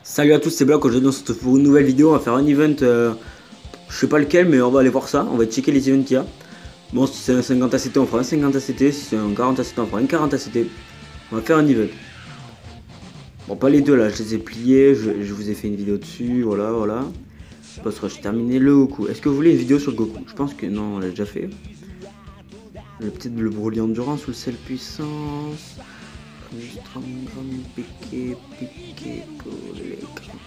Salut à tous, c'est Black. Aujourd'hui on se retrouve pour une nouvelle vidéo. On va faire un event, je sais pas lequel, mais on va aller voir ça. On va checker les events qu'il y a. Bon, si c'est un 50 ACT, on fera un 50 ACT. Si c'est un 40 ACT, on fera un 40 ACT. On va faire un event. Bon, pas les deux là, je les ai pliés. Je vous ai fait une vidéo dessus. Voilà. Boss rush terminé. Le Goku. Est-ce que vous voulez une vidéo sur le Goku? Je pense que non, on l'a déjà fait. Peut-être le Broly endurance ou le sel puissance. Piqué pour les grands.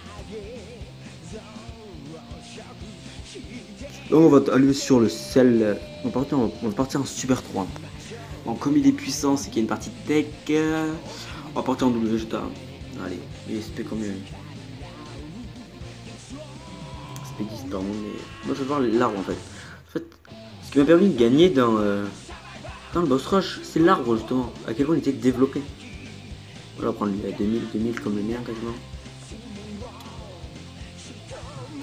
Donc on va aller sur le sel. On va partir en Super 3. En comme il est puissant, c'est qu'il y a une partie tech. On va partir en double Vegeta. Allez, et SP combien? SP 10 pardon, mais moi je veux voir l'arbre en fait. En fait, ce qui m'a permis de gagner dans le boss rush, c'est l'arbre justement. À quel point il était développé. On va prendre lui à 2000 comme le mien quasiment.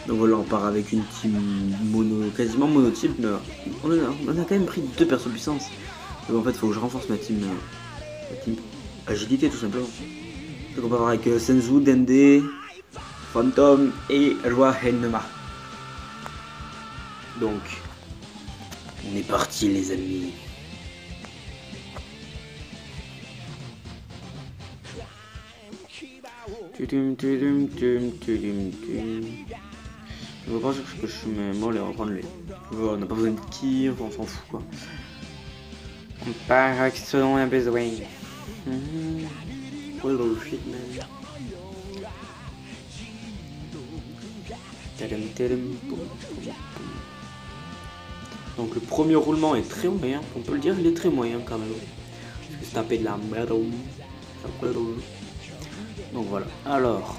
Donc voilà, on part avec une team mono, quasiment monotype, mais on a quand même pris 2 persos puissance. Donc en fait, il faut que je renforce ma team agilité tout simplement. Donc on va voir avec Senzu, Dende, Phantom et Joa Henma. Donc, on est parti les amis. Je veux pas dire que je suis, mais bon, allez, on va prendre les. Voilà, on n'a pas besoin de qui, on s'en fout quoi. On part avec ce dont on a besoin. Well, shit, man. Donc, le premier roulement est très moyen, on peut le dire, il est très moyen quand même. Parce que c'est taper de la merde. Donc voilà, alors.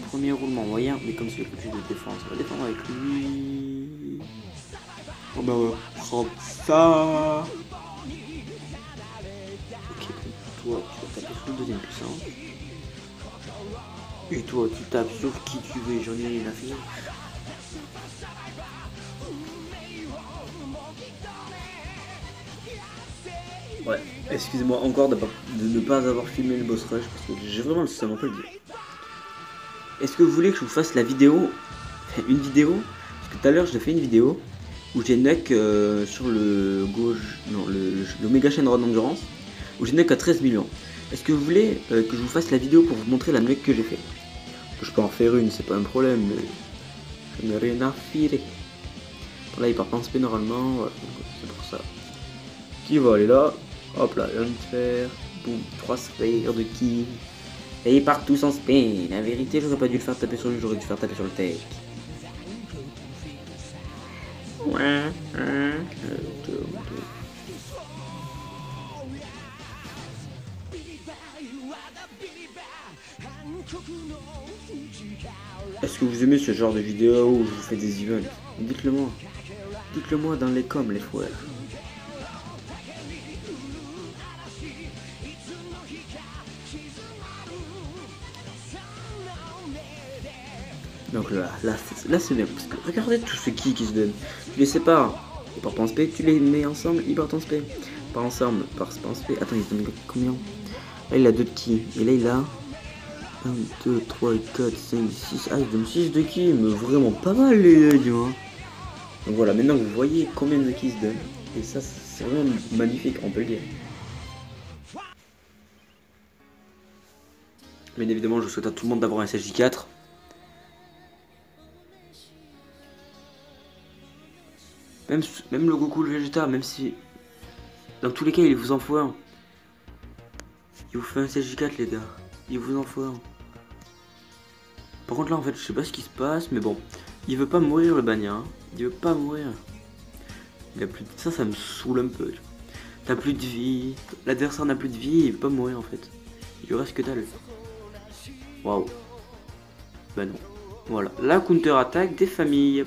Premier roulement moyen, mais comme c'est le plus de défense, on va défendre avec lui. On va prendre ça. Ok, toi tu vas taper sur le deuxième puissance. Et toi tu tapes sur qui tu veux, j'en ai rien à faire. Ouais, excusez-moi encore de ne pas avoir filmé le boss rush parce que j'ai vraiment le seum, on peut le dire. Est-ce que vous voulez que je vous fasse la vidéo, une vidéo, parce que tout à l'heure j'ai fait une vidéo où j'ai nuck sur le gauche, non l'Omega Shenron Endurance, où j'ai nuck à 13 millions. Est-ce que vous voulez que je vous fasse la vidéo pour vous montrer la nuck que j'ai fait? Je peux en faire une, c'est pas un problème, mais je n'ai rien à faire. Là il part pas en spé normalement, voilà, c'est pour ça. Qui va aller là? Hop là, un sphère, boum, 3 sphères de qui? Et ils partent tous en spin. La vérité, j'aurais pas dû le faire taper sur lui, j'aurais dû le faire taper sur le tech. Est-ce que vous aimez ce genre de vidéo où je vous fais des events? Dites-le moi. Dites-le moi dans les coms, les frères. Donc là c'est bien, parce que regardez tous ceux qui se donnent. Tu les sépares, ils partent en spé, tu les mets ensemble, ils partent en spé. Pas ensemble, partent en spé. Attends, ils se donnent combien? Là il a 2 de ki, et là il a 1, 2, 3, 4, 5, 6. Ah, il donne 6 de ki, mais vraiment pas mal les gars. Donc voilà, maintenant vous voyez combien de ki se donnent. Et ça c'est vraiment magnifique, on peut le dire. Bien évidemment, je souhaite à tout le monde d'avoir un SSJ4. Même le Goku, le Vegeta, même si dans tous les cas il vous en faut un. Il vous fait un SSJ4 les gars, il vous en faut un. Par contre là en fait je sais pas ce qui se passe, mais bon, il veut pas mourir le Bagna, hein. Il veut pas mourir. Il a plus de... ça me saoule un peu. T'as plus de vie, l'adversaire n'a plus de vie, il veut pas mourir en fait. Il lui reste que dalle. Waouh. Bah non. Voilà, la counter-attaque des familles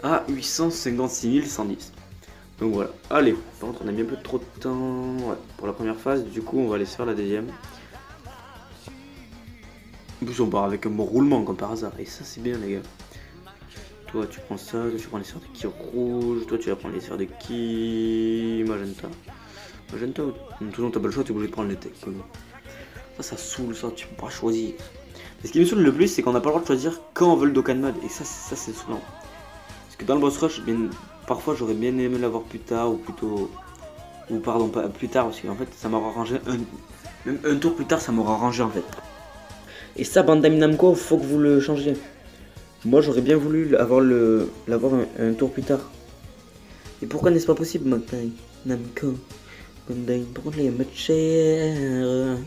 à 856 110. Donc voilà, allez, par contre on a mis un peu trop de temps pour la première phase, du coup on va aller se faire la deuxième. En plus on part avec un bon roulement comme par hasard, et ça c'est bien les gars. Toi tu prends ça, toi tu prends les sphères de ki rouge, toi tu vas prendre les sphères de ki magenta. Magenta, de toute façon t'as pas le choix, t'es obligé de prendre les techs. Ça saoule ça, tu peux pas choisir. Et ce qui me saoule le plus, c'est qu'on n'a pas le droit de choisir quand on veut le Dokkan Mode. Et ça c'est saoulant. Parce que dans le boss rush, parfois j'aurais bien aimé l'avoir plus tard ou plutôt... Ou pardon, pas plus tard, parce qu'en fait ça m'aura arrangé même un tour plus tard, ça m'aura arrangé en fait. Et ça, Bandai Namco, faut que vous le changiez. Moi j'aurais bien voulu l'avoir un tour plus tard. Et pourquoi n'est-ce pas possible, Bandai Namco? Bandai, par contre là il y a un mode cher.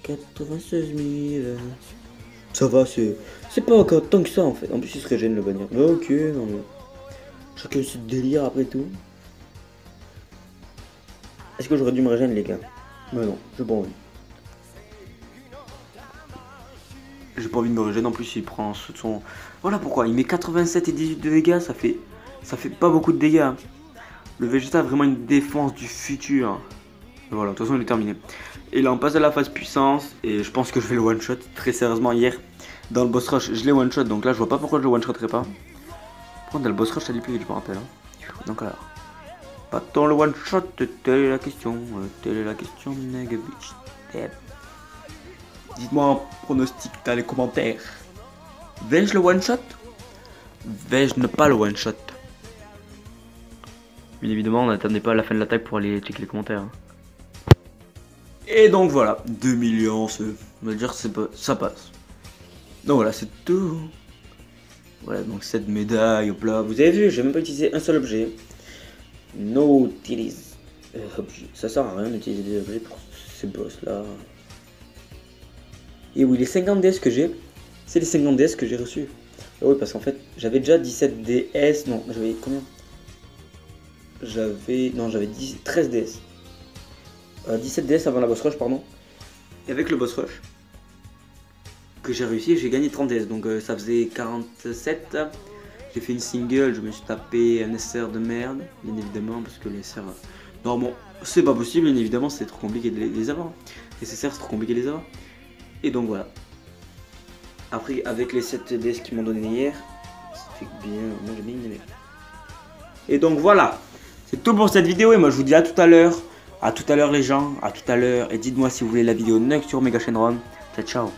96 000. Ça va, c'est pas encore tant que ça en fait. En plus il serait gêne le bannir. Ok, non mais... Chacun ce délire après tout. Est-ce que j'aurais dû me régénérer les gars? Mais non, j'ai pas envie. J'ai pas envie de me régénérer, en plus il prend son... Voilà pourquoi, il met 87 et 18 de dégâts, ça fait pas beaucoup de dégâts. Le Vegeta a vraiment une défense du futur. Et voilà, de toute façon il est terminé. Et là on passe à la phase puissance, et je pense que je vais le one shot, très sérieusement hier. Dans le boss rush, je l'ai one shot, donc là je vois pas pourquoi je le one shotterai pas. Par contre dans le boss rush ça dit plus vite, je me rappelle. Hein. Donc alors... Pas-t-on le one shot? Telle est la question. Telle est la question, nigga bitch. Dites-moi un pronostic dans les commentaires. Vais-je le one shot? Vais-je ne pas le one shot? Bien évidemment, on n'attendait pas à la fin de l'attaque pour aller checker les commentaires. Et donc voilà, 2 millions, on va dire ça passe. Donc voilà, c'est tout. Voilà, donc cette médaille, hop là. Vous avez vu, j'ai même pas utilisé un seul objet. No utilise. Ça sert à rien d'utiliser des objets pour ces boss là. Et oui, les 50 DS que j'ai, c'est les 50 DS que j'ai reçus. Oui, parce qu'en fait, j'avais déjà 17 DS. Non, j'avais combien? J'avais 13 DS. 17 DS avant la boss rush, pardon. Et avec le boss rush que j'ai réussi, j'ai gagné 30 DS. Donc ça faisait 47. J'ai fait une single, je me suis tapé un SR de merde, bien évidemment, parce que les SR... Non, bon, c'est pas possible, bien évidemment, c'est trop compliqué de les avoir. Les SR, c'est trop compliqué de les avoir. Et donc voilà. Après, avec les 7 DS qu'ils m'ont donné hier, ça fait bien, moi j'ai bien aimé. Et donc voilà, c'est tout pour cette vidéo, et moi je vous dis à tout à l'heure. À tout à l'heure les gens, à tout à l'heure, et dites-moi si vous voulez la vidéo next sur Mega Shenron. Ciao, ciao.